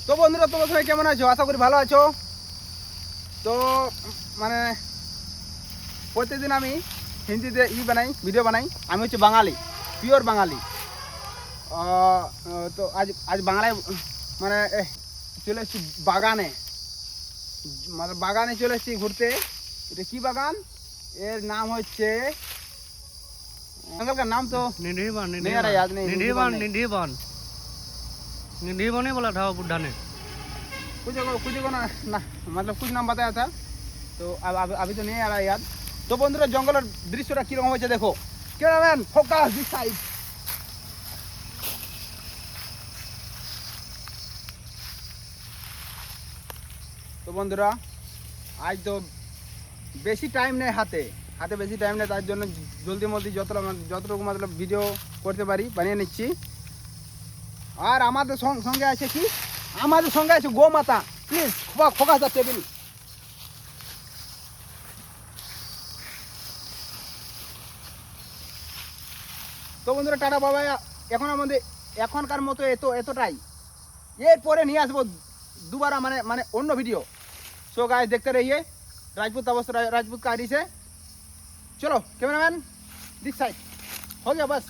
তো বন্ধুরা, তোমরা সবাই কেমন আছো? আশা করি ভালো আছো। তো মানে প্রত্যেকদিন আমি হিন্দিতে ভিডিও বানাই। আমি হচ্ছে বাঙালি, পিওর বাঙালি। তো আজ আজ বাংলায় মানে চলে এসেছি বাগানে, মানে বাগানে চলে এসেছি ঘুরতে। এটা কি বাগান? এর নাম হচ্ছে अंकल का नाम तो निधिवन नहीं आ रहा, याद नहीं। निधिवन निधिवन निधिवन ही बोला था वो बुढ़ा ने। कुछ को ना मतलब कुछ नाम बताया था, तो अब अभी तो नहीं आ रहा है याद। तो बंधुरा जंगल दृश्य কিরকম হয়েছে দেখো। Cameraman focus this side. তো বন্ধুরা, আজ তো বেশি টাইম নেই হাতে বেশি টাইম নেই, তার জন্য জলদি মলদি যতটুকু মতলব ভিডিও করতে পারি বানিয়ে নিচ্ছি। আর আমাদের সঙ্গে আছে কি, আমাদের সঙ্গে আছে গোমাতা। Please focus the table. তো বন্ধুরা টাটা বাবা, এখন আমাদের এখনকার মতো এতটাই। এরপরে নিয়ে আসবো দুবারা মানে মানে অন্য ভিডিও। सो गाइस देखते रहिए राजपूत अवस्था राजपूत कारी से। चलो कैमरामैन दिस साइड, हो गया बस।